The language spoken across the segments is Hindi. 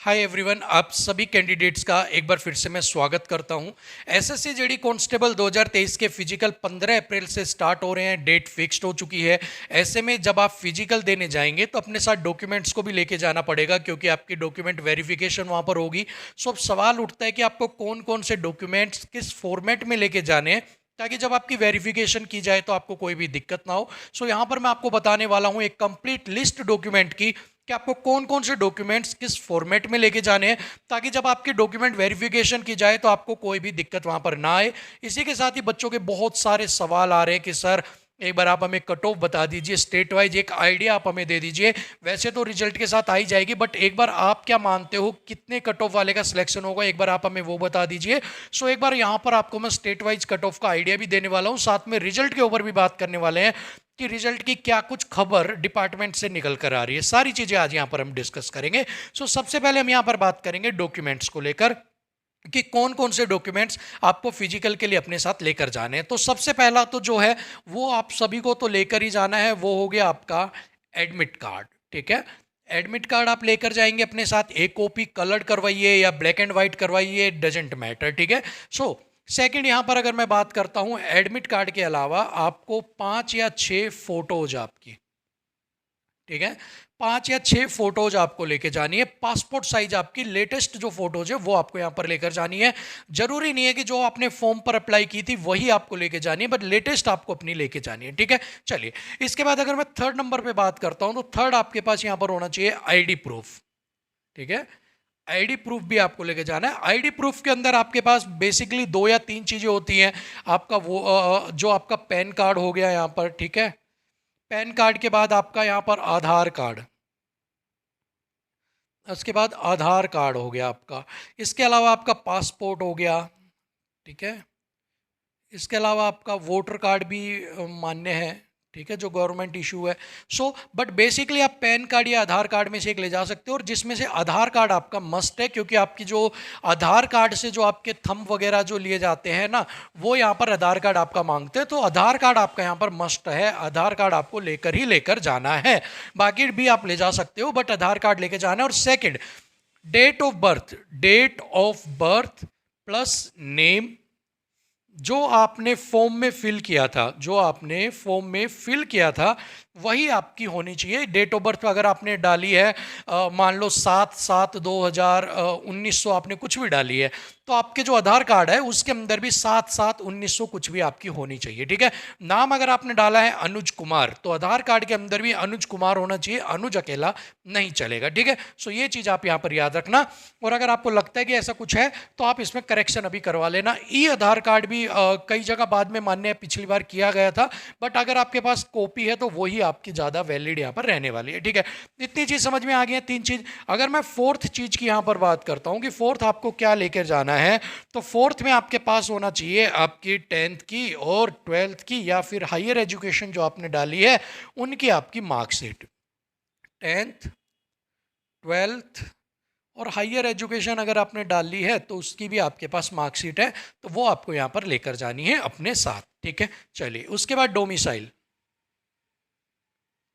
हाय एवरीवन, आप सभी कैंडिडेट्स का एक बार फिर से मैं स्वागत करता हूं। एसएससी जेडी कांस्टेबल 2023 के फिजिकल 15 अप्रैल से स्टार्ट हो रहे हैं। डेट फिक्स्ड हो चुकी है। ऐसे में जब आप फिजिकल देने जाएंगे तो अपने साथ डॉक्यूमेंट्स को भी लेके जाना पड़ेगा, क्योंकि आपकी डॉक्यूमेंट वेरिफिकेशन वहां पर होगी। सो अब सवाल उठता है कि आपको कौन कौन से डॉक्यूमेंट्स किस फॉर्मेट में लेके जाने हैं, ताकि जब आपकी वेरिफिकेशन की जाए तो आपको कोई भी दिक्कत ना हो। सो यहाँ पर मैं आपको बताने वाला हूँ एक कंप्लीट लिस्ट डॉक्यूमेंट की, कि आपको कौन कौन से डॉक्यूमेंट्स किस फॉर्मेट में लेके जाने हैं, ताकि जब आपकी डॉक्यूमेंट वेरिफिकेशन की जाए तो आपको कोई भी दिक्कत वहां पर ना आए। इसी के साथ ही बच्चों के बहुत सारे सवाल आ रहे हैं कि सर एक बार आप हमें कट ऑफ बता दीजिए, स्टेट वाइज एक आइडिया आप हमें दे दीजिए। वैसे तो रिजल्ट के साथ आई जाएगी, बट एक बार आप क्या मानते हो कितने कट ऑफ वाले का सिलेक्शन होगा, एक बार आप हमें वो बता दीजिए। सो एक बार यहाँ पर आपको मैं स्टेट वाइज कट ऑफ का आइडिया भी देने वाला हूँ, साथ में रिजल्ट के ऊपर भी बात करने वाले हैं कि रिजल्ट की क्या कुछ खबर डिपार्टमेंट से निकल कर आ रही है। सारी चीजें आज यहाँ पर हम डिस्कस करेंगे। सो सबसे पहले हम यहाँ पर बात करेंगे डॉक्यूमेंट्स को लेकर, कि कौन कौन से डॉक्यूमेंट्स आपको फिजिकल के लिए अपने साथ लेकर जाने हैं। तो सबसे पहला तो जो है वो आप सभी को तो लेकर ही जाना है, वो हो गया आपका एडमिट कार्ड। ठीक है, एडमिट कार्ड आप लेकर जाएंगे अपने साथ। एक कॉपी कलर्ड करवाइए या ब्लैक एंड व्हाइट करवाइए, डजेंट मैटर। ठीक है। सो सेकंड, यहाँ पर अगर मैं बात करता हूँ, एडमिट कार्ड के अलावा आपको 5 या 6 फोटोज आपकी, ठीक है, 5 या 6 फोटोज आपको लेके जानी है। पासपोर्ट साइज आपकी लेटेस्ट जो फोटोज है वो आपको यहाँ पर लेकर जानी है। जरूरी नहीं है कि जो आपने फॉर्म पर अप्लाई की थी वही आपको लेके जानी है, बट लेटेस्ट आपको अपनी लेके जानी है। ठीक है, चलिए इसके बाद अगर मैं थर्ड नंबर पे बात करता हूँ, तो थर्ड आपके पास यहाँ पर होना चाहिए आईडी प्रूफ। ठीक है, आईडी प्रूफ भी आपको लेके जाना है। आईडी प्रूफ के अंदर आपके पास बेसिकली 2 या 3 चीजें होती हैं। आपका वो जो आपका पैन कार्ड हो गया यहाँ पर, ठीक है, पैन कार्ड के बाद आपका यहाँ पर आधार कार्ड, उसके बाद आधार कार्ड हो गया आपका। इसके अलावा आपका पासपोर्ट हो गया। ठीक है, इसके अलावा आपका वोटर कार्ड भी मान्य है, ठीक है, जो गवर्नमेंट इशू है। सो बट बेसिकली आप पैन कार्ड या आधार कार्ड में से एक ले जा सकते हो, और जिसमें से आधार कार्ड आपका मस्ट है, क्योंकि आपकी जो आधार कार्ड से जो आपके थंब वगैरह जो लिए जाते हैं ना, वो यहाँ पर आधार कार्ड आपका मांगते हैं। तो आधार कार्ड आपका यहाँ पर मस्ट है, आधार कार्ड आपको लेकर ही लेकर जाना है। बाकी भी आप ले जा सकते हो, बट आधार कार्ड लेकर जाना है। और second, date of birth, date of birth plus name, जो आपने फॉर्म में फिल किया था, जो आपने फॉर्म में फिल किया था वही आपकी होनी चाहिए। डेट ऑफ बर्थ अगर आपने डाली है मान लो 7/7/2019 आपने कुछ भी डाली है, तो आपके जो आधार कार्ड है उसके अंदर भी 7/7/19 कुछ भी आपकी होनी चाहिए। ठीक है, नाम अगर आपने डाला है अनुज कुमार, तो आधार कार्ड के अंदर भी अनुज कुमार होना चाहिए, अनुज अकेला नहीं चलेगा। ठीक है, सो ये चीज़ आप यहाँ पर याद रखना। और अगर आपको लगता है कि ऐसा कुछ है तो आप इसमें करेक्शन अभी करवा लेना। ई आधार कार्ड भी कई जगह बाद में मान्य है, पिछली बार किया गया था, बट अगर आपके पास कॉपी है तो वही आपकी ज़्यादा वैलिड यहाँ पर रहने वाली है। ठीक है, इतनी चीज़ समझ में आ गई है, 3 चीज़। अगर मैं फोर्थ चीज़ की यहाँ पर बात करता हूँ कि फोर्थ आपको क्या लेकर जाना है, तो फोर्थ में आपके पास होना चाहिए आपकी 10th की और 12th की या फिर हायर एजुकेशन जो आपने डाली है उनकी आपकी मार्कशीट। 10th, 12th और हायर एजुकेशन अगर आपने डाली है तो उसकी भी आपके पास मार्कशीट है, तो वो आपको यहाँ पर लेकर जानी है अपने साथ। ठीक है, चलिए उसके बाद डोमिसाइल।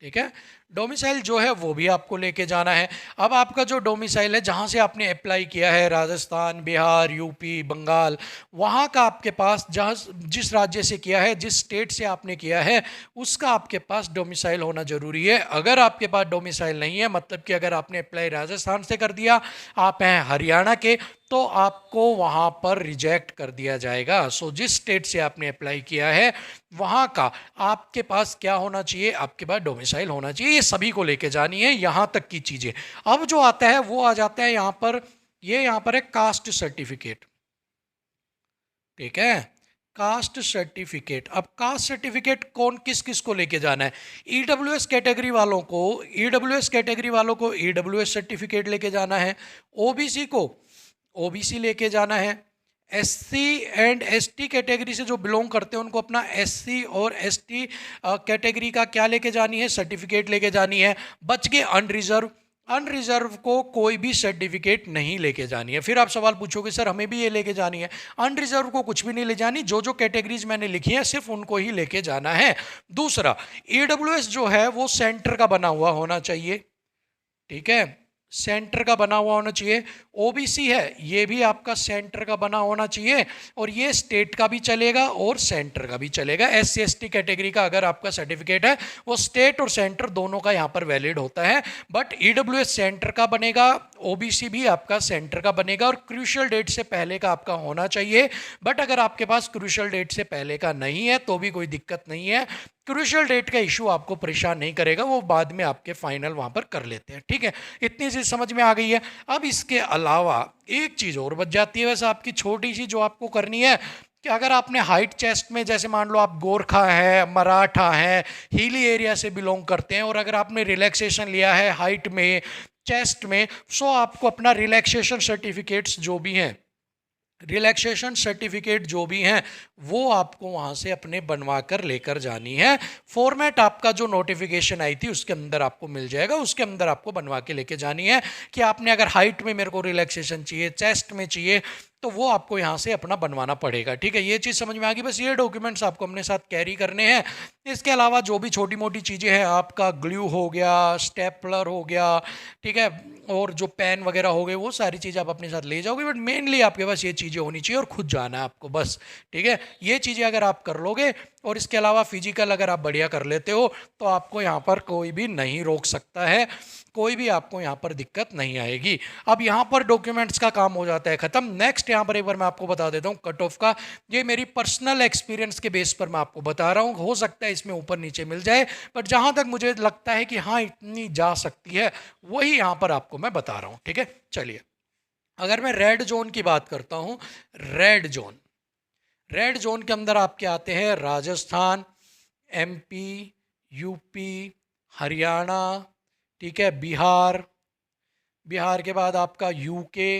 ठीक है, डोमिसाइल जो है वो भी आपको लेके जाना है। अब आपका जो डोमिसाइल है, जहाँ से आपने अप्लाई किया है, राजस्थान, बिहार, यूपी, बंगाल, वहाँ का आपके पास जहाँ जिस राज्य से किया है, जिस स्टेट से आपने किया है, उसका आपके पास डोमिसाइल होना ज़रूरी है। अगर आपके पास डोमिसाइल नहीं है, मतलब कि अगर आपने अप्लाई राजस्थान से कर दिया, आप हैं हरियाणा के, तो आपको वहाँ पर रिजेक्ट कर दिया जाएगा। सो जिस स्टेट से आपने अप्लाई किया है वहाँ का आपके पास क्या होना चाहिए, आपके पास डोमिसाइल होना चाहिए। ये सभी को लेके जानी है, यहाँ तक की चीज़ें। अब जो आता है वो आ जाता है यहाँ पर, ये यहाँ पर है कास्ट सर्टिफिकेट। ठीक है, कास्ट सर्टिफिकेट। अब कास्ट सर्टिफिकेट कौन किस किस को लेके जाना है? ईडब्ल्यूएस कैटेगरी वालों को, ईडब्ल्यूएस कैटेगरी वालों को ईडब्ल्यूएस सर्टिफिकेट लेके जाना है। ओबीसी को ओबीसी लेके जाना है। एससी एंड एसटी कैटेगरी से जो बिलोंग करते हैं उनको अपना एससी और एसटी कैटेगरी का क्या लेके जानी है, सर्टिफिकेट लेके जानी है। बच के अनरिजर्व, अनरिजर्व को कोई भी सर्टिफिकेट नहीं लेके जानी है। फिर आप सवाल पूछोगे सर हमें भी ये लेके जानी है, अनरिजर्व को कुछ भी नहीं ले जानी, जो जो कैटेगरीज मैंने लिखी है सिर्फ उनको ही लेके जाना है। दूसरा, ईडब्ल्यूएस जो है वो सेंटर का बना हुआ होना चाहिए। ठीक है, सेंटर का बना हुआ होना चाहिए। ओबीसी है, ये भी आपका सेंटर का बना होना चाहिए, और ये स्टेट का भी चलेगा और सेंटर का भी चलेगा। एससी एसटी कैटेगरी का अगर आपका सर्टिफिकेट है वो स्टेट और सेंटर दोनों का यहाँ पर वैलिड होता है। बट ईडब्ल्यूएस सेंटर का बनेगा, ओबीसी भी आपका सेंटर का बनेगा, और क्रूशियल डेट से पहले का आपका होना चाहिए। बट अगर आपके पास क्रूशियल डेट से पहले का नहीं है तो भी कोई दिक्कत नहीं है, क्रूशियल डेट का इशू आपको परेशान नहीं करेगा, वो बाद में आपके फाइनल वहां पर कर लेते हैं। ठीक है, इतनी चीज समझ में आ गई है। अब इसके अलावा एक चीज और बच जाती है वैसे आपकी, छोटी सी, जो आपको करनी है कि अगर आपने हाइट चेस्ट में, जैसे मान लो आप गोरखा है, मराठा है, हिली एरिया से बिलोंग करते हैं, और अगर आपने रिलैक्सेशन लिया है हाइट में, चेस्ट में, सो आपको अपना रिलैक्सेशन सर्टिफिकेट्स जो भी हैं, रिलैक्सेशन सर्टिफिकेट जो भी हैं, वो आपको वहां से अपने बनवा कर लेकर जानी है। फॉर्मेट आपका जो नोटिफिकेशन आई थी उसके अंदर आपको मिल जाएगा, उसके अंदर आपको बनवा के लेके जानी है कि आपने अगर हाइट में मेरे को रिलैक्सेशन चाहिए, चेस्ट में चाहिए, तो वो आपको यहाँ से अपना बनवाना पड़ेगा। ठीक है, ये चीज़ समझ में आ गई। बस ये डॉक्यूमेंट्स आपको अपने साथ कैरी करने हैं। इसके अलावा जो भी छोटी मोटी चीज़ें हैं, आपका ग्लू हो गया, स्टेपलर हो गया, ठीक है, और जो पेन वगैरह हो गए, वो सारी चीज़ें आप अपने साथ ले जाओगे। बट मेनली आपके पास ये चीज़ें होनी चाहिए और खुद जाना है आपको बस। ठीक है, ये चीज़ें अगर आप कर लोगे, और इसके अलावा फिजिकल अगर आप बढ़िया कर लेते हो, तो आपको यहाँ पर कोई भी नहीं रोक सकता है, कोई भी आपको यहाँ पर दिक्कत नहीं आएगी। अब यहाँ पर डॉक्यूमेंट्स का काम हो जाता है खत्म। नेक्स्ट यहाँ पर एक बार मैं आपको बता देता हूँ कट ऑफ का। ये मेरी पर्सनल एक्सपीरियंस के बेस पर मैं आपको बता रहा हूँ, हो सकता है इसमें ऊपर नीचे मिल जाए, बट जहाँ तक मुझे लगता है कि हाँ इतनी जा सकती है, वही यहाँ पर आपको मैं बता रहा हूँ। ठीक है, चलिए अगर मैं रेड जोन की बात करता हूँ, रेड जोन, रेड जोन के अंदर आपके आते हैं राजस्थान, एमपी, यूपी, हरियाणा, ठीक है, बिहार, बिहार के बाद आपका यूके,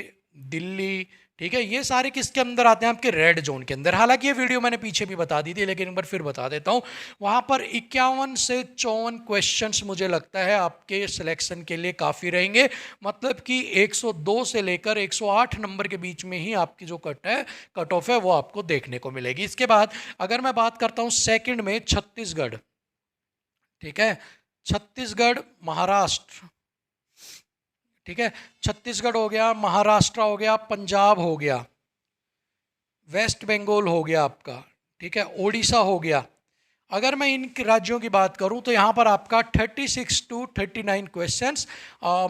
दिल्ली, ठीक है, ये सारे किसके अंदर आते हैं? आपके रेड जोन के अंदर। हालांकि ये वीडियो मैंने पीछे भी बता दी थी, लेकिन एक बार फिर बता देता हूँ। वहाँ पर 51 से 54 क्वेश्चंस मुझे लगता है आपके सिलेक्शन के लिए काफ़ी रहेंगे। मतलब कि 102 से लेकर 108 नंबर के बीच में ही आपकी जो कट ऑफ है वो आपको देखने को मिलेगी। इसके बाद अगर मैं बात करता हूँ सेकेंड में, छत्तीसगढ़, ठीक है, छत्तीसगढ़, महाराष्ट्र, ठीक है, छत्तीसगढ़ हो गया, महाराष्ट्र हो गया, पंजाब हो गया, वेस्ट बंगाल हो गया आपका, ठीक है, ओडिशा हो गया। अगर मैं इन राज्यों की बात करूं तो यहाँ पर आपका 36 टू 39 क्वेश्चंस,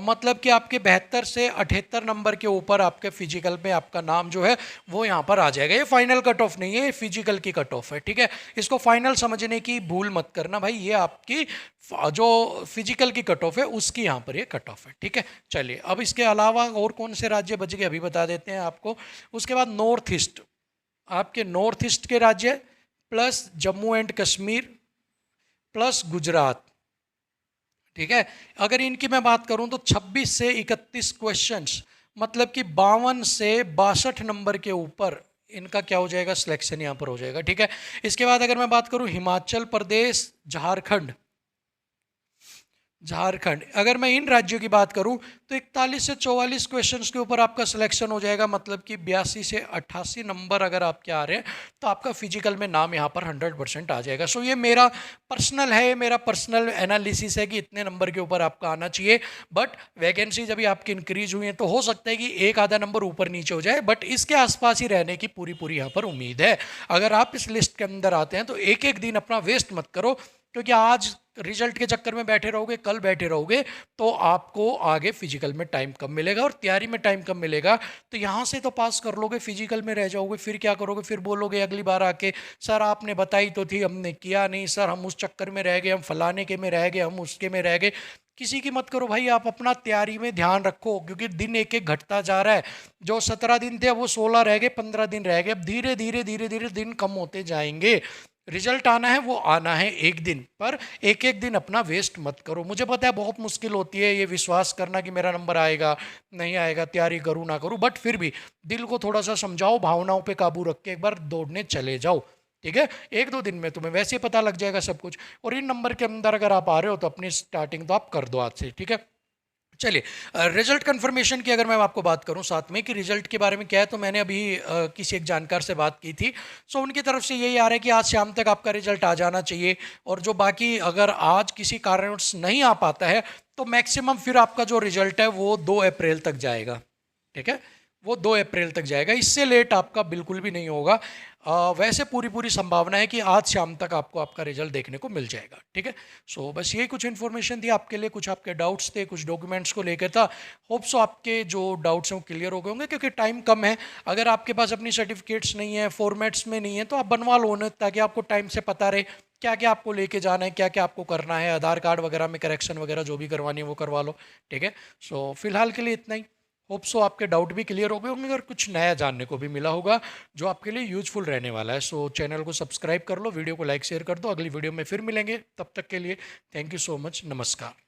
मतलब कि आपके 72 से 78 नंबर के ऊपर आपके फिजिकल में आपका नाम जो है वो यहाँ पर आ जाएगा। ये फाइनल कट ऑफ नहीं है, ये फिजिकल की कट ऑफ है। ठीक है, इसको फाइनल समझने की भूल मत करना भाई, ये आपकी जो फिजिकल की कट ऑफ है उसकी यहाँ पर ये कट ऑफ है। ठीक है, चलिए अब इसके अलावा और कौन से राज्य बच गए अभी बता देते हैं आपको। उसके बाद नॉर्थ ईस्ट, आपके नॉर्थ ईस्ट के राज्य plus Jammu and Kashmir plus Gujarat. ठीक है, अगर इनकी मैं बात करूं तो 26 से 31 क्वेश्चंस, मतलब कि 52 से 62 नंबर के ऊपर इनका क्या हो जाएगा, सिलेक्शन यहां पर हो जाएगा। ठीक है, इसके बाद अगर मैं बात करूं हिमाचल प्रदेश, झारखंड, झारखंड, अगर मैं इन राज्यों की बात करूं तो 41 से 44 क्वेश्चंस के ऊपर आपका सिलेक्शन हो जाएगा। मतलब कि 82 से 88 नंबर अगर आपके आ रहे हैं तो आपका फिजिकल में नाम यहां पर 100% आ जाएगा। सो ये मेरा पर्सनल है, मेरा पर्सनल एनालिसिस है कि इतने नंबर के ऊपर आपका आना चाहिए। बट वैकेंसी जब आपकी इंक्रीज हुई है तो हो सकता है कि एक आधा नंबर ऊपर नीचे हो जाए, बट इसके आसपास ही रहने की पूरी पूरी यहाँ पर उम्मीद है। अगर आप इस लिस्ट के अंदर आते हैं तो एक एक दिन अपना वेस्ट मत करो, क्योंकि आज रिजल्ट के चक्कर में बैठे रहोगे, कल बैठे रहोगे, तो आपको आगे फिजिकल में टाइम कम मिलेगा और तैयारी में टाइम कम मिलेगा। तो यहाँ से तो पास कर लोगे, फिजिकल में रह जाओगे, फिर क्या करोगे? फिर बोलोगे अगली बार आके सर आपने बताई तो थी, हमने किया नहीं, सर हम उस चक्कर में रह गए, हम फलाने के में रह गए, हम उसके में रह गए। किसी की मत करो भाई, आप अपना तैयारी में ध्यान रखो, क्योंकि दिन एक एक घटता जा रहा है। जो 17 दिन थे वो 16 रह गए, 15 दिन रह गए, अब धीरे धीरे धीरे धीरे दिन कम होते जाएंगे। रिजल्ट आना है वो आना है एक दिन, पर एक एक दिन अपना वेस्ट मत करो। मुझे पता है बहुत मुश्किल होती है ये विश्वास करना कि मेरा नंबर आएगा नहीं आएगा, तैयारी करूँ ना करूँ, बट फिर भी दिल को थोड़ा सा समझाओ, भावनाओं पे काबू रख के एक बार दौड़ने चले जाओ। ठीक है, एक दो दिन में तुम्हें वैसे ही पता लग जाएगा सब कुछ। और इन नंबर के अंदर अगर आप आ रहे हो तो अपनी स्टार्टिंग तो आप कर दो आज से। ठीक है, चलिए, रिजल्ट कंफर्मेशन की अगर मैं आपको बात करूं साथ में कि रिजल्ट के बारे में क्या है, तो मैंने अभी किसी एक जानकार से बात की थी। सो उनकी तरफ से यही आ रहा है कि आज शाम तक आपका रिजल्ट आ जाना चाहिए। और जो बाकी अगर आज किसी कारणवश नहीं आ पाता है तो मैक्सिमम फिर आपका जो रिजल्ट है वो 2 अप्रैल तक जाएगा। ठीक है, वो 2 अप्रैल तक जाएगा, इससे लेट आपका बिल्कुल भी नहीं होगा। वैसे पूरी पूरी संभावना है कि आज शाम तक आपको आपका रिजल्ट देखने को मिल जाएगा। ठीक है, सो बस यही कुछ इन्फॉर्मेशन थी आपके लिए, कुछ आपके डाउट्स थे, कुछ डॉक्यूमेंट्स को लेकर था। होप सो आपके जो डाउट्स हैं वो क्लियर हो गए होंगे, क्योंकि टाइम कम है। अगर आपके पास अपनी सर्टिफिकेट्स नहीं है, फॉर्मेट्स में नहीं है, तो आप बनवा लो उन्हें, ताकि आपको टाइम से पता रहे क्या क्या आपको लेके जाना है, क्या क्या आपको करना है। आधार कार्ड वगैरह में करेक्शन वगैरह जो भी करवानी है वो करवा लो। ठीक है, सो फिलहाल के लिए इतना ही। होप सो आपके डाउट भी क्लियर हो गए होंगे और कुछ नया जानने को भी मिला होगा जो आपके लिए यूजफुल रहने वाला है। सो चैनल को सब्सक्राइब कर लो, वीडियो को लाइक शेयर कर दो। अगली वीडियो में फिर मिलेंगे, तब तक के लिए थैंक यू सो मच, नमस्कार।